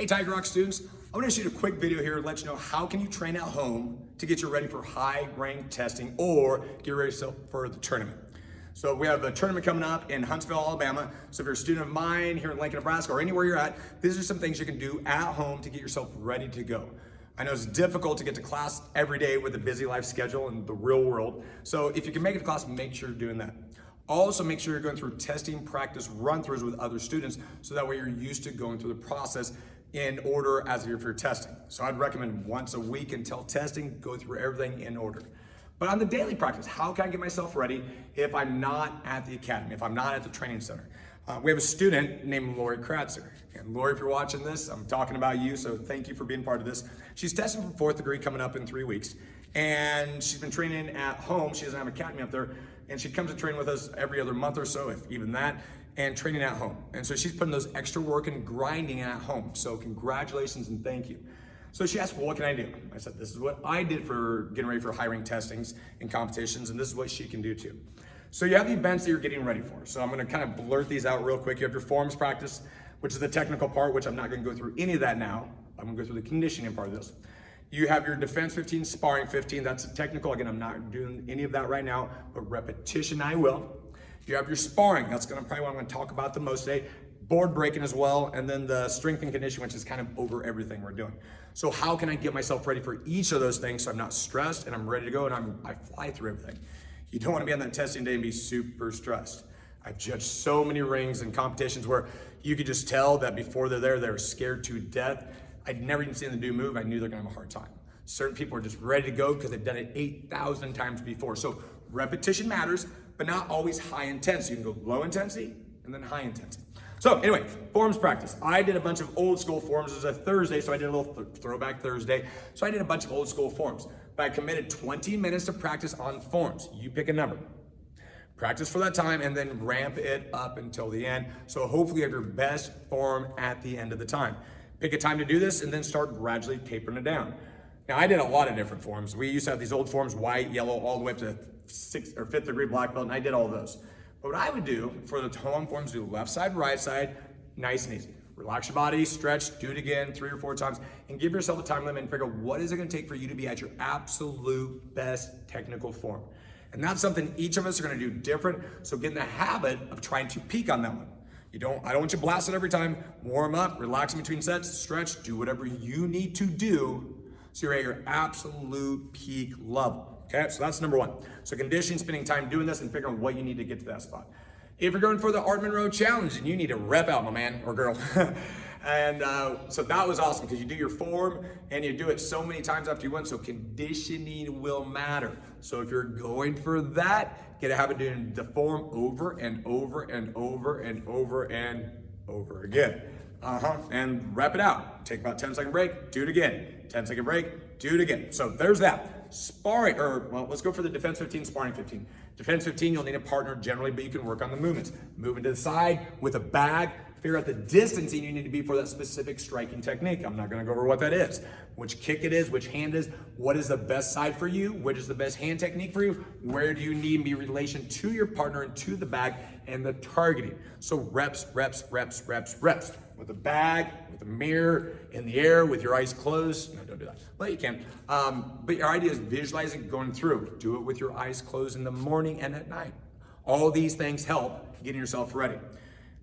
Hey Tiger Rock students, I want to shoot a quick video here to let you know how can you train at home to get you ready for high rank testing or get ready for the tournament. So we have a tournament coming up in Huntsville, Alabama. So if you're a student of mine here in Lincoln, Nebraska, or anywhere you're at, these are some things you can do at home to get yourself ready to go. I know it's difficult to get to class every day with a busy life schedule in the real world. So if you can make it to class, make sure you're doing that. Also, make sure you're going through testing practice run-throughs with other students so that way you're used to going through the process in order as if you're testing. So I'd recommend once a week until testing, go through everything in order. But on the daily practice, how can I get myself ready if I'm not at the academy, if I'm not at the training center? We have a student named Lori Kratzer. And Lori, if you're watching this, I'm talking about you, so thank you for being part of this. She's testing for 4th degree coming up in 3 weeks. And she's been training at home. She doesn't have an academy up there. And she comes to train with us every other month or so, if even that, and training at home. And so she's putting those extra work and grinding at home. So congratulations and thank you. So she asked, well, what can I do? I said, this is what I did for getting ready for high rank testings and competitions, and this is what she can do too. So you have the events that you're getting ready for. So I'm gonna kind of blurt these out real quick. You have your forms practice, which is the technical part, which I'm not gonna go through any of that now. I'm gonna go through the conditioning part of this. You have your defense 15, sparring 15. That's technical. Again, I'm not doing any of that right now, but repetition I will. You have your sparring. That's probably what I'm gonna talk about the most today. Board breaking as well, and then the strength and conditioning, which is kind of over everything we're doing. So how can I get myself ready for each of those things so I'm not stressed and I'm ready to go and I fly through everything? You don't want to be on that testing day and be super stressed. I've judged so many rings and competitions where you could just tell that before they're there, they're scared to death. I'd never even seen them do a move. I knew they're gonna have a hard time. Certain people are just ready to go because they've done it 8,000 times before. So repetition matters, but not always high intensity. You can go low intensity and then high intensity. So anyway, forms practice. I did a bunch of old school forms. It was a Thursday, so I did a little throwback Thursday. So I did a bunch of old school forms. But I committed 20 minutes to practice on forms. You pick a number. Practice for that time and then ramp it up until the end. So hopefully you have your best form at the end of the time. Pick a time to do this and then start gradually tapering it down. Now I did a lot of different forms. We used to have these old forms, white, yellow, all the way up to 6th or 5th degree black belt, and I did all those. But what I would do for the home forms, do left side, right side, nice and easy. Relax your body, stretch, do it again 3 or 4 times, and give yourself a time limit and figure out what is it gonna take for you to be at your absolute best technical form. And that's something each of us are gonna do different, so get in the habit of trying to peak on that one. I don't want you blasted every time. Warm up, relax in between sets, stretch, do whatever you need to do so you're at your absolute peak level. Okay, so that's number 1. So conditioning, spending time doing this and figuring out what you need to get to that spot. If you're going for the Art Monroe Challenge, and you need to rep out, my man or girl. And so that was awesome because you do your form and you do it so many times after you win, so conditioning will matter. So if you're going for that, get a habit of doing the form over and over and over and over and over again. And rep it out. Take about 10-second break, do it again. 10-second break, do it again. So there's that. Sparring, well, let's go for the defense 15, sparring 15. Defense 15, you'll need a partner generally, but you can work on the movements. Moving to the side with a bag, figure out the distancing you need to be for that specific striking technique. I'm not gonna go over what that is, which kick it is, which hand is, what is the best side for you, which is the best hand technique for you, where do you need to be in relation to your partner and to the bag, and the targeting. So reps, reps, reps, reps, reps. With a bag, with a mirror, in the air, with your eyes closed. No, don't do that, but you can. But your idea is visualizing going through. Do it with your eyes closed in the morning and at night. All these things help getting yourself ready.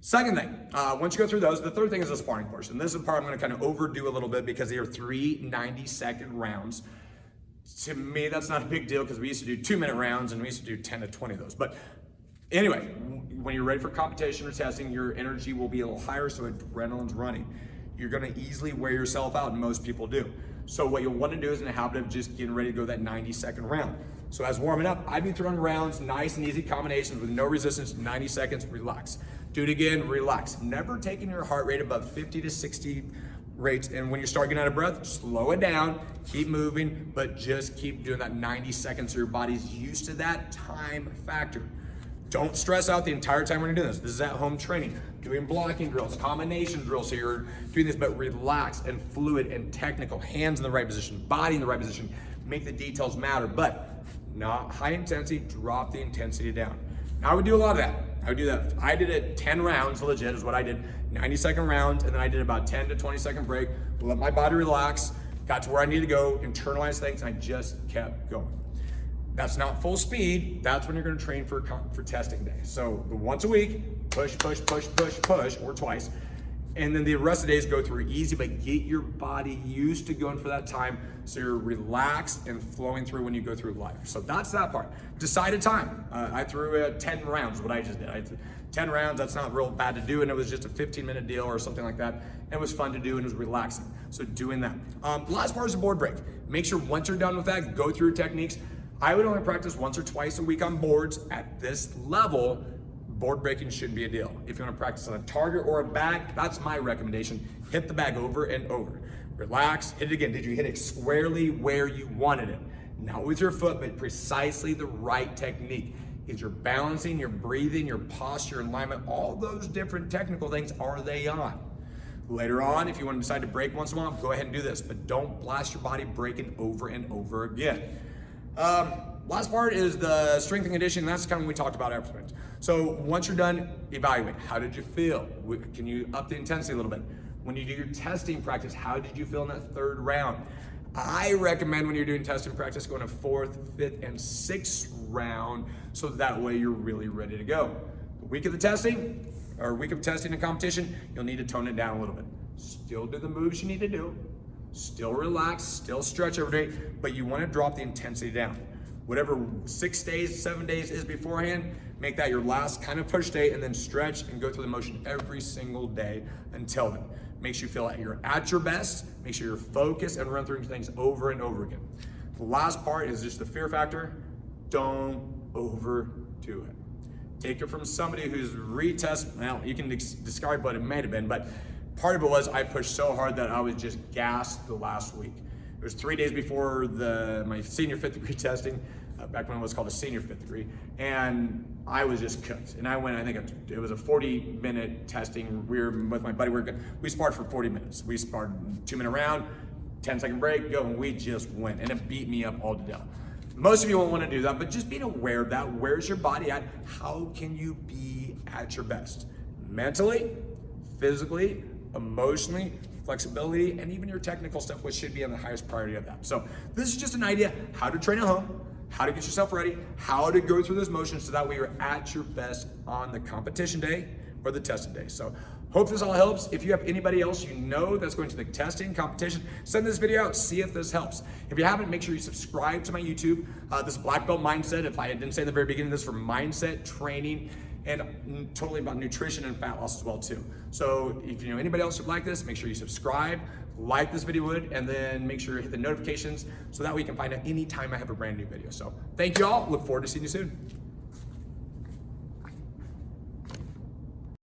Second thing, once you go through those, the third thing is the sparring portion. This is the part I'm gonna kind of overdo a little bit because they are 3 90-second rounds. To me, that's not a big deal because we used to do 2-minute rounds and we used to do 10 to 20 of those. But anyway, when you're ready for competition or testing, your energy will be a little higher, so adrenaline's running. You're gonna easily wear yourself out, and most people do. So what you'll wanna do is in a habit of just getting ready to go that 90-second round. So as warming up, I'd be throwing rounds, nice and easy combinations with no resistance, 90 seconds, relax. Do it again, relax. Never taking your heart rate above 50 to 60 rates, and when you start getting out of breath, slow it down, keep moving, but just keep doing that 90 seconds so your body's used to that time factor. Don't stress out the entire time we're gonna do this. This is at home training, doing blocking drills, combination drills, so you're doing this, but relaxed and fluid and technical, hands in the right position, body in the right position, make the details matter, but not high intensity, drop the intensity down. Now I would do a lot of that. I would do that. I did it 10 rounds, legit is what I did. 90-second rounds, and then I did about 10 to 20-second break. Let my body relax, got to where I needed to go, internalize things, and I just kept going. That's not full speed. That's when you're gonna train for testing day. So once a week, push, push, push, push, push, or twice. And then the rest of the days go through easy, but get your body used to going for that time so you're relaxed and flowing through when you go through life. So that's that part. Decide a time. I threw 10 rounds, what I just did. 10 rounds, that's not real bad to do, and it was just a 15-minute deal or something like that. It was fun to do and it was relaxing. So doing that. The last part is a board break. Make sure once you're done with that, go through techniques. I would only practice once or twice a week on boards. At this level, board breaking shouldn't be a deal. If you want to practice on a target or a bag, that's my recommendation. Hit the bag over and over. Relax, hit it again. Did you hit it squarely where you wanted it? Not with your foot, but precisely the right technique. Is your balancing, your breathing, your posture, alignment, all those different technical things, are they on? Later on, if you want to decide to break once in a while, go ahead and do this, but don't blast your body breaking over and over again. Last part is the strength and conditioning. That's kind of what we talked about afterwards. So once you're done, evaluate. How did you feel? Can you up the intensity a little bit? When you do your testing practice, how did you feel in that third round? I recommend when you're doing testing practice, going to 4th, 5th, and 6th round, so that way you're really ready to go. The week of the testing, or week of testing and competition, you'll need to tone it down a little bit. Still do the moves you need to do, still relax, still stretch every day, but you want to drop the intensity down. Whatever 6 days, 7 days is beforehand, make that your last kind of push day, and then stretch and go through the motion every single day until then. Makes you feel like you're at your best, make sure you're focused and run through things over and over again. The last part is just the fear factor. Don't overdo it. Take it from somebody who's retest, well, you can describe what it may have been, but part of it was I pushed so hard that I was just gassed the last week. It was 3 days before my senior 5th degree testing, back when it was called a senior 5th degree, and I was just cooked. And I went, I think it was a 40-minute testing. We were with my buddy, we sparred for 40 minutes. We sparred 2-minute round, 10-second break, go, and we just went, and it beat me up all to death. Most of you won't want to do that, but just being aware of that. Where's your body at? How can you be at your best? Mentally, physically, emotionally, flexibility, and even your technical stuff, which should be on the highest priority of that. So this is just an idea how to train at home, how to get yourself ready, how to go through those motions so that way you're at your best on the competition day or the testing day. So hope this all helps. If you have anybody else you know that's going to the testing competition, send this video out, see if this helps. If you haven't, make sure you subscribe to my YouTube. This is Blackbelt Mindset. If I didn't say in the very beginning, this is for mindset training and totally about nutrition and fat loss as well too. So if you know anybody else who'd like this, make sure you subscribe, like this video and then make sure you hit the notifications so that way you can find out anytime I have a brand new video. So thank you all, look forward to seeing you soon.